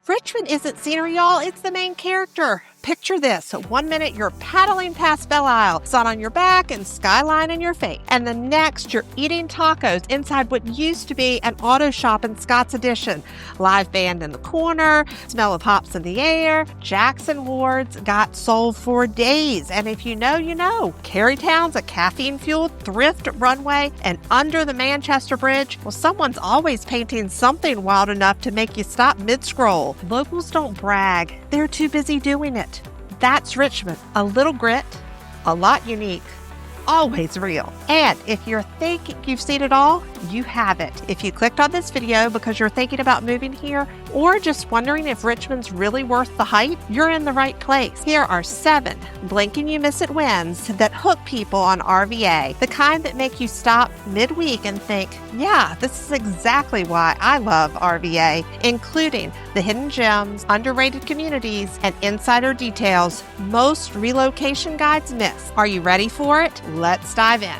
Richmond isn't scenery, y'all. It's the main character. Picture this. 1 minute you're paddling past Belle Isle, sun on your back and skyline in your face. And the next you're eating tacos inside what used to be an auto shop in Scott's Addition. Live band in the corner, smell of hops in the air. Jackson Ward's got soul for days. And if you know, you know. Carytown's a caffeine-fueled thrift runway. And under the Manchester Bridge, well, someone's always painting something wild enough to make you stop mid-scroll. Locals don't brag. They're too busy doing it. That's Richmond. A little grit, a lot unique, always real. And if you think you've seen it all, you haven't. If you clicked on this video because you're thinking about moving here or just wondering if Richmond's really worth the hype, you're in the right place. Here are 7 blink and you miss it wins that hook people on RVA, the kind that make you stop midweek and think, yeah, this is exactly why I love RVA, including the hidden gems, underrated communities, and insider details most relocation guides miss. Are you ready for it? Let's dive in.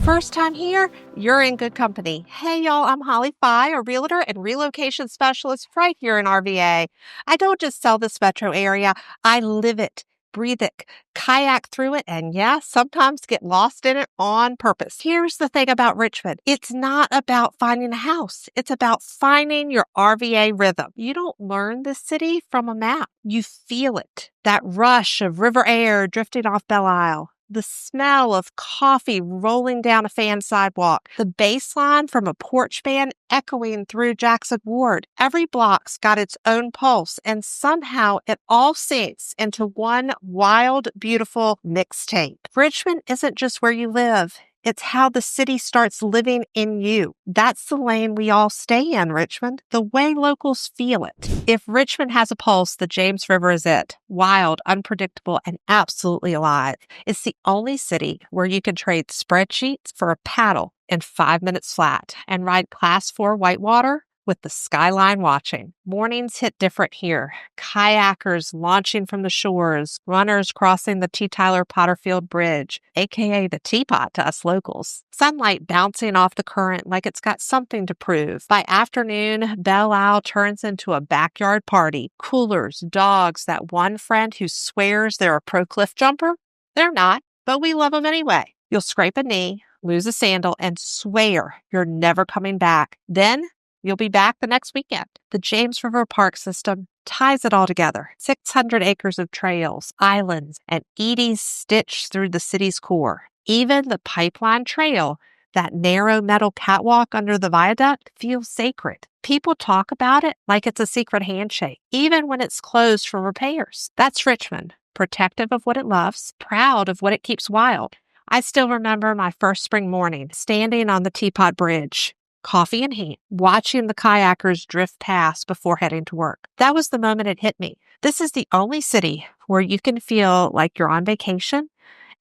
First time here, you're in good company. Hey y'all, I'm Holly Fye, a realtor and relocation specialist right here in RVA. I don't just sell this metro area, I live it, breathe it, kayak through it, and yeah, sometimes get lost in it on purpose. Here's the thing about Richmond. It's not about finding a house. It's about finding your RVA rhythm. You don't learn this city from a map. You feel it. That rush of river air drifting off Belle Isle. The smell of coffee rolling down a fan sidewalk. The bass line from a porch band echoing through Jackson Ward. Every block's got its own pulse, and somehow it all sinks into one wild, beautiful mixtape. Richmond isn't just where you live. It's how the city starts living in you. That's the lane we all stay in, Richmond. The way locals feel it. If Richmond has a pulse, the James River is it. Wild, unpredictable, and absolutely alive. It's the only city where you can trade spreadsheets for a paddle in 5 minutes flat and ride Class 4 whitewater with the skyline watching. Mornings hit different here. Kayakers launching from the shores, runners crossing the T. Tyler Potterfield Bridge, aka the Teapot to us locals. Sunlight bouncing off the current like it's got something to prove. By afternoon, Belle Isle turns into a backyard party. Coolers, dogs, that one friend who swears they're a pro cliff jumper. They're not, but we love them anyway. You'll scrape a knee, lose a sandal, and swear you're never coming back. Then you'll be back the next weekend. The James River Park system ties it all together. 600 acres of trails, islands, and eddies stitched through the city's core. Even the pipeline trail, that narrow metal catwalk under the viaduct, feels sacred. People talk about it like it's a secret handshake, even when it's closed for repairs. That's Richmond, protective of what it loves, proud of what it keeps wild. I still remember my first spring morning, standing on the Teapot Bridge, coffee in hand, watching the kayakers drift past before heading to work. That was the moment it hit me. This is the only city where you can feel like you're on vacation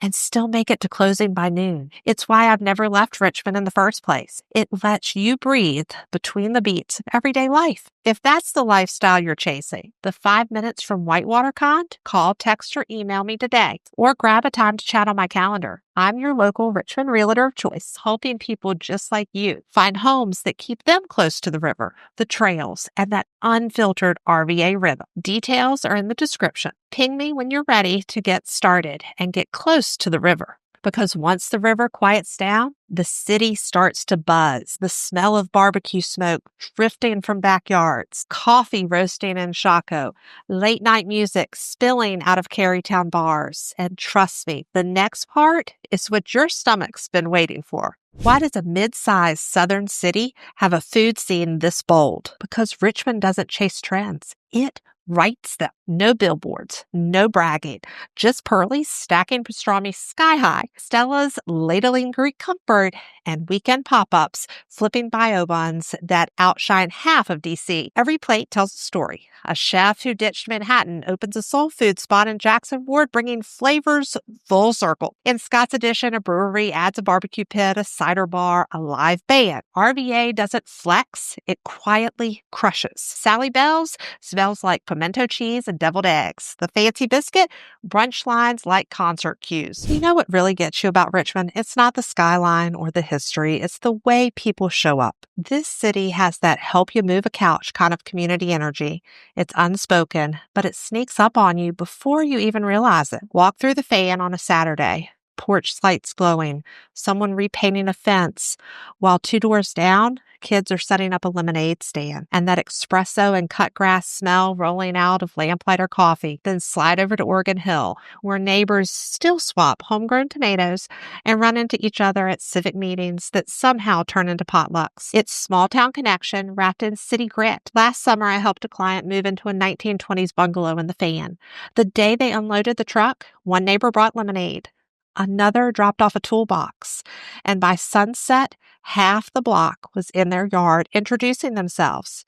and still make it to closing by noon. It's why I've never left Richmond in the first place. It lets you breathe between the beats of everyday life. If that's the lifestyle you're chasing, the 5 minutes from Whitewater Con, call, text, or email me today, or grab a time to chat on my calendar. I'm your local Richmond realtor of choice, helping people just like you find homes that keep them close to the river, the trails, and that unfiltered RVA rhythm. Details are in the description. Ping me when you're ready to get started and get close to the river. Because once the river quiets down, the city starts to buzz. The smell of barbecue smoke drifting from backyards, coffee roasting in Chaco, late night music spilling out of Carytown bars. And trust me, the next part is what your stomach's been waiting for. Why does a mid-sized southern city have a food scene this bold? Because Richmond doesn't chase trends. It writes them. No billboards, no bragging, just Pearlie's stacking pastrami sky high, Stella's ladling Greek comfort, and weekend pop-ups flipping bio buns that outshine half of DC. Every plate tells a story. A chef who ditched Manhattan opens a soul food spot in Jackson Ward, bringing flavors full circle. In Scott's Addition, a brewery adds a barbecue pit, a cider bar, a live band. RVA doesn't flex, it quietly crushes. Sally Bell's smells like pimento cheese and deviled eggs. The fancy biscuit, brunch lines like concert queues. You know what really gets you about Richmond? It's not the skyline or the history. It's the way people show up. This city has that help you move a couch kind of community energy. It's unspoken, but it sneaks up on you before you even realize it. Walk through the fan on a Saturday. Porch lights glowing, someone repainting a fence, while 2 doors down, kids are setting up a lemonade stand, and that espresso and cut grass smell rolling out of lamplighter coffee. Then slide over to Oregon Hill, where neighbors still swap homegrown tomatoes and run into each other at civic meetings that somehow turn into potlucks. It's small town connection wrapped in city grit. Last summer, I helped a client move into a 1920s bungalow in the Fan. The day they unloaded the truck, one neighbor brought lemonade. Another dropped off a toolbox, and by sunset, half the block was in their yard introducing themselves.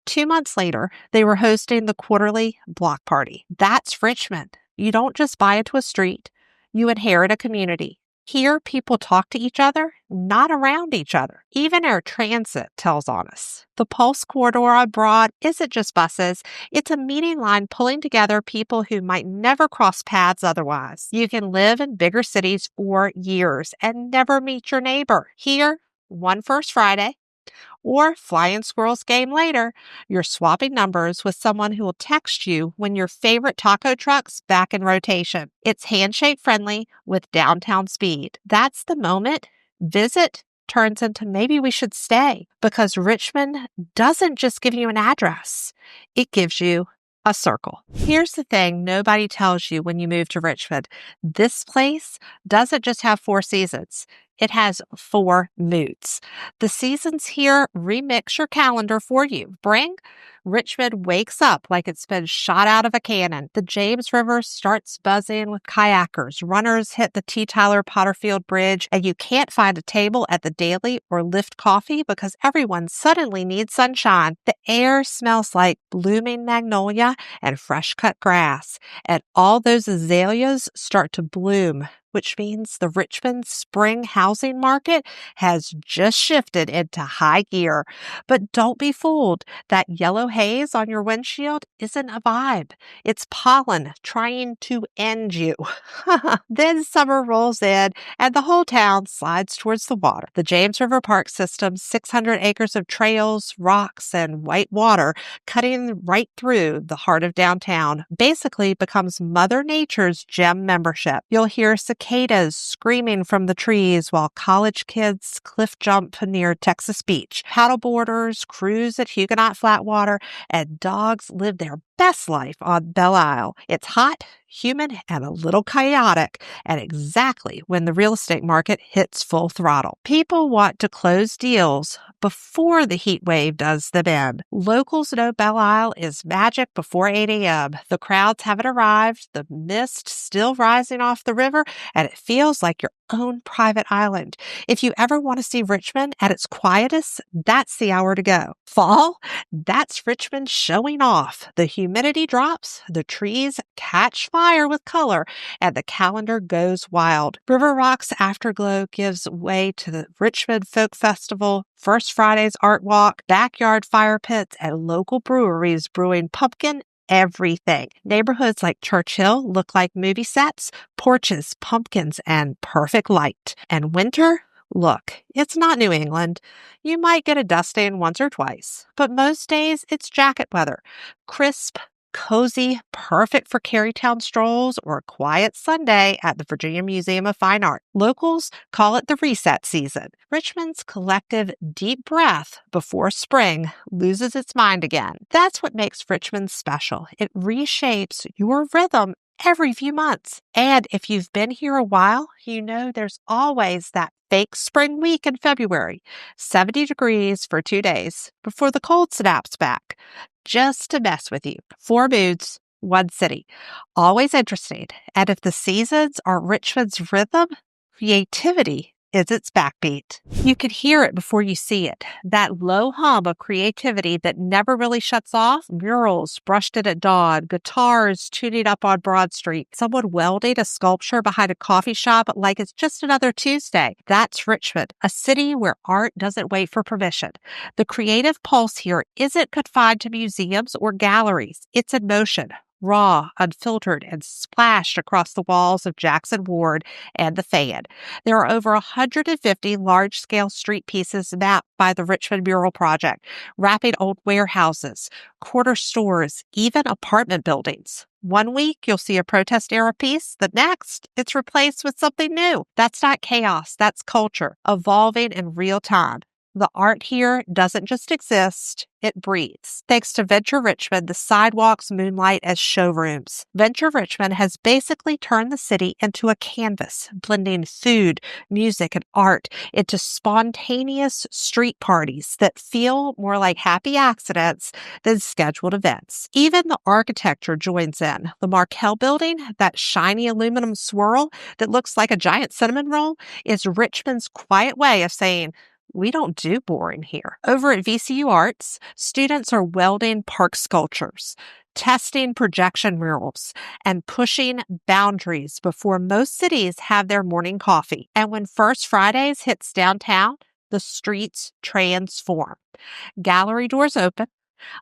2 months later, they were hosting the quarterly block party. That's Richmond. You don't just buy into a street, you inherit a community. Here, people talk to each other, not around each other. Even air transit tells on us. The Pulse Corridor on Broad isn't just buses. It's a meeting line pulling together people who might never cross paths otherwise. You can live in bigger cities for years and never meet your neighbor. Here, one First Friday, or flying squirrels game later, you're swapping numbers with someone who will text you when your favorite taco truck's back in rotation. It's handshake friendly with downtown speed. That's the moment visit turns into maybe we should stay, because Richmond doesn't just give you an address. It gives you a circle. Here's the thing nobody tells you when you move to Richmond. This place doesn't just have 4 seasons. It has 4 moods. The seasons here remix your calendar for you. Spring, Richmond wakes up like it's been shot out of a cannon. The James River starts buzzing with kayakers. Runners hit the T. Tyler Potterfield Bridge, and you can't find a table at the Daily or Lift Coffee because everyone suddenly needs sunshine. The air smells like blooming magnolia and fresh cut grass, and all those azaleas start to bloom, which means the Richmond spring housing market has just shifted into high gear. But don't be fooled. That yellow haze on your windshield isn't a vibe. It's pollen trying to end you. Then summer rolls in and the whole town slides towards the water. The James River Park system's 600 acres of trails, rocks, and white water cutting right through the heart of downtown basically becomes Mother Nature's gym membership. You'll hear cicadas screaming from the trees while college kids cliff jump near Texas Beach. Paddleboarders cruise at Huguenot Flatwater, and dogs live their best life on Belle Isle. It's hot, humid, and a little chaotic, and exactly when the real estate market hits full throttle. People want to close deals before the heat wave does them in. Locals know Belle Isle is magic before 8 a.m. The crowds haven't arrived, the mist still rising off the river, and it feels like your own private island. If you ever want to see Richmond at its quietest, that's the hour to go. Fall, that's Richmond showing off. The humidity drops, the trees catch fire with color, and the calendar goes wild. River Rock's Afterglow gives way to the Richmond Folk Festival, First Friday's Art Walk, backyard fire pits, and local breweries brewing pumpkin everything. Neighborhoods like Churchill look like movie sets, porches, pumpkins, and perfect light. And winter? Look, it's not New England. You might get a dusting once or twice, but most days it's jacket weather. Crisp, cozy, perfect for Carytown strolls or a quiet Sunday at the Virginia Museum of Fine Art. Locals call it the reset season. Richmond's collective deep breath before spring loses its mind again. That's what makes Richmond special. It reshapes your rhythm every few months. And if you've been here a while, you know there's always that fake spring week in February, 70 degrees for 2 days before the cold snaps back, just to mess with you. 4 moods, 1 city. Always interesting. And if the seasons are Richmond's rhythm, creativity is its backbeat. You could hear it before you see it. That low hum of creativity that never really shuts off. Murals brushed in at dawn, guitars tuning up on Broad Street, someone welding a sculpture behind a coffee shop like it's just another Tuesday. That's Richmond, a city where art doesn't wait for permission. The creative pulse here isn't confined to museums or galleries. It's in motion, raw, unfiltered, and splashed across the walls of Jackson Ward and the Fan. There are over 150 large-scale street pieces mapped by the Richmond Mural Project, wrapping old warehouses, corner stores, even apartment buildings. One week, you'll see a protest-era piece. The next, it's replaced with something new. That's not chaos. That's culture, evolving in real time. The art here doesn't just exist, it breathes. Thanks to Venture Richmond, the sidewalks moonlight as showrooms. Venture Richmond has basically turned the city into a canvas, blending food, music, and art into spontaneous street parties that feel more like happy accidents than scheduled events. Even the architecture joins in. The Markel building, that shiny aluminum swirl that looks like a giant cinnamon roll, is Richmond's quiet way of saying, we don't do boring here. Over at VCU Arts, students are welding park sculptures, testing projection murals, and pushing boundaries before most cities have their morning coffee. And when First Fridays hits downtown, the streets transform. Gallery doors open,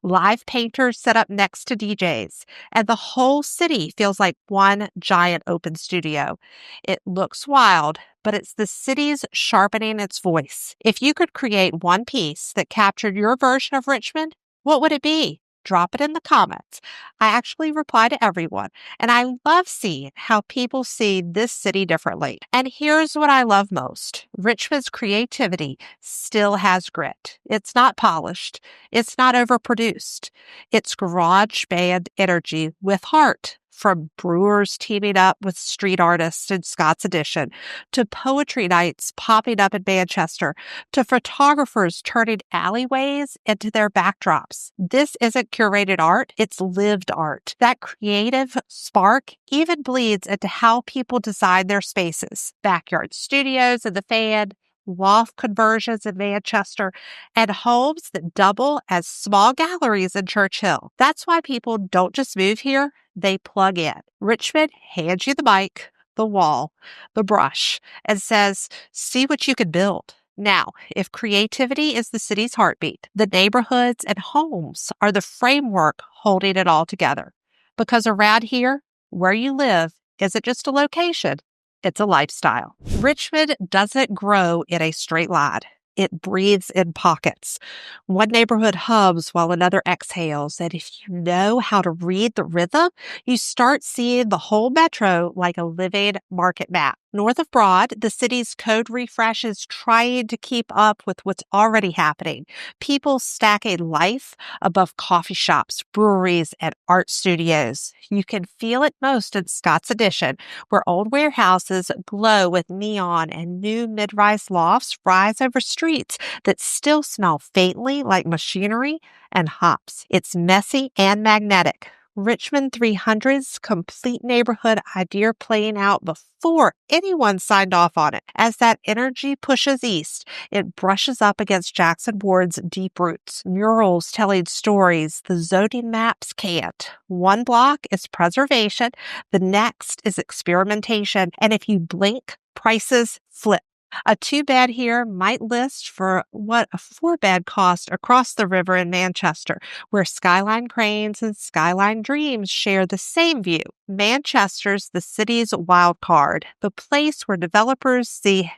live painters set up next to DJs, and the whole city feels like one giant open studio. It looks wild, but it's the city's sharpening its voice. If you could create one piece that captured your version of Richmond, what would it be? Drop it in the comments. I actually reply to everyone, and I love seeing how people see this city differently. And here's what I love most. Richmond's creativity still has grit. It's not polished. It's not overproduced. It's garage band energy with heart. From brewers teaming up with street artists in Scott's Addition, to poetry nights popping up in Manchester, to photographers turning alleyways into their backdrops. This isn't curated art, it's lived art. That creative spark even bleeds into how people design their spaces. Backyard studios in the Fan, loft conversions in Manchester, and homes that double as small galleries in Churchill. That's why people don't just move here, they plug in. Richmond hands you the mic, the wall, the brush, and says, see what you can build. Now, if creativity is the city's heartbeat, the neighborhoods and homes are the framework holding it all together. Because around here, where you live isn't just a location, it's a lifestyle. Richmond doesn't grow in a straight line. It breathes in pockets. One neighborhood hums while another exhales. And if you know how to read the rhythm, you start seeing the whole metro like a living market map. North of Broad, the city's code refresh is trying to keep up with what's already happening. People stacking life above coffee shops, breweries, and art studios. You can feel it most in Scott's Addition, where old warehouses glow with neon and new mid-rise lofts rise over streets that still smell faintly like machinery and hops. It's messy and magnetic. Richmond 300's complete neighborhood idea playing out before anyone signed off on it. As that energy pushes east, it brushes up against Jackson Ward's deep roots. Murals telling stories the zoning maps can't. One block is preservation, the next is experimentation, and if you blink, prices flip. A 2-bed here might list for what a 4-bed costs across the river in Manchester, where Skyline Cranes and Skyline Dreams share the same view. Manchester's the city's wild card, the place where developers see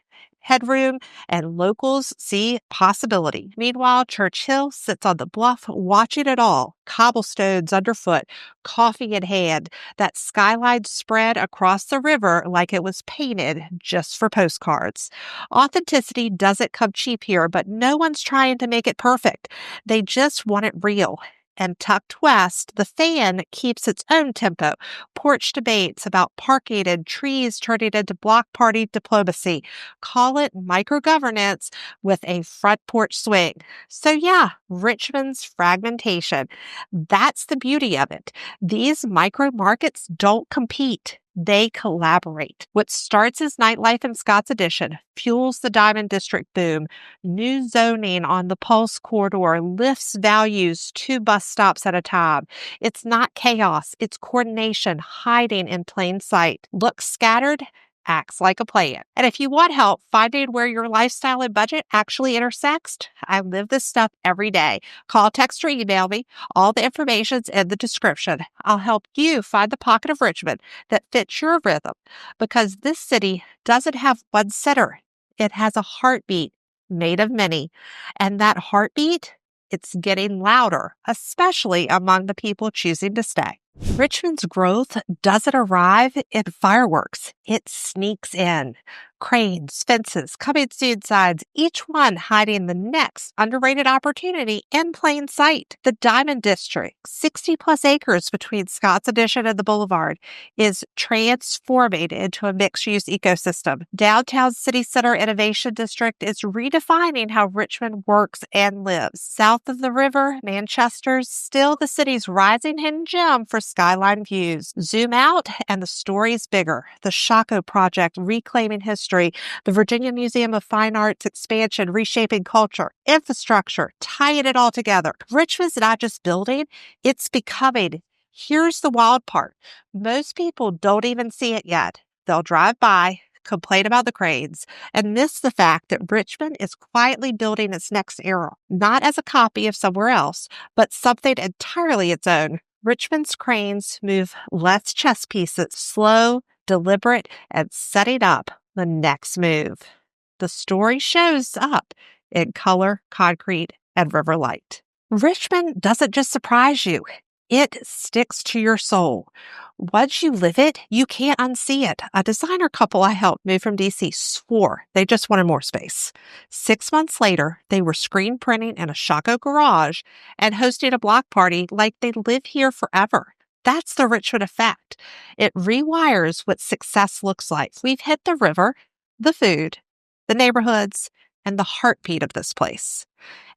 headroom and locals see possibility. Meanwhile, Churchill sits on the bluff watching it all. Cobblestones underfoot, coffee in hand, that skyline spread across the river like it was painted just for postcards. Authenticity doesn't come cheap here, but no one's trying to make it perfect. They just want it real. And tucked west, the Fan keeps its own tempo. Porch debates about parking and trees turning into block party diplomacy. Call it microgovernance with a front porch swing. So yeah, Richmond's fragmentation. That's the beauty of it. These micro markets don't compete. They collaborate. What starts as nightlife in Scott's Addition fuels the Diamond District boom. New zoning on the Pulse corridor lifts values 2 bus stops at a time. It's not chaos, it's coordination hiding in plain sight. Looks scattered, acts like a plan. And if you want help finding where your lifestyle and budget actually intersects, I live this stuff every day. Call, text, or email me. All the information's in the description. I'll help you find the pocket of Richmond that fits your rhythm, because this city doesn't have one center. It has a heartbeat made of many. And that heartbeat, it's getting louder, especially among the people choosing to stay. Richmond's growth doesn't arrive in fireworks. It sneaks in. Cranes, fences, coming soon signs, each one hiding the next underrated opportunity in plain sight. The Diamond District, 60 plus acres between Scott's Addition and the Boulevard, is transforming into a mixed-use ecosystem. Downtown City Center Innovation District is redefining how Richmond works and lives. South of the river, Manchester's still the city's rising hidden gem for skyline views. Zoom out and the story's bigger. The Shaco Project reclaiming history, the Virginia Museum of Fine Arts expansion reshaping culture, infrastructure, tying it all together. Richmond's not just building, it's becoming. Here's the wild part. Most people don't even see it yet. They'll drive by, complain about the cranes, and miss the fact that Richmond is quietly building its next era, not as a copy of somewhere else, but something entirely its own. Richmond's cranes move less chess pieces, slow, deliberate, and setting up the next move. The story shows up in color, concrete, and river light. Richmond doesn't just surprise you. It sticks to your soul. Once you live it, you can't unsee it. A designer couple I helped move from DC swore they just wanted more space. 6 months later, they were screen printing in a Shaco garage and hosting a block party like they live here forever. That's the Richmond effect. It rewires what success looks like. We've hit the river, the food, the neighborhoods, and the heartbeat of this place.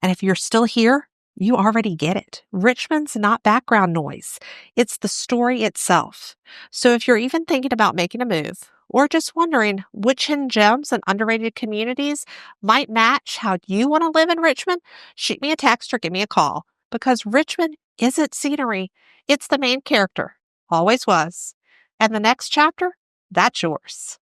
And if you're still here, you already get it. Richmond's not background noise. It's the story itself. So if you're even thinking about making a move, or just wondering which hidden gems and underrated communities might match how you want to live in Richmond, shoot me a text or give me a call. Because Richmond isn't scenery. It's the main character. Always was. And the next chapter, that's yours.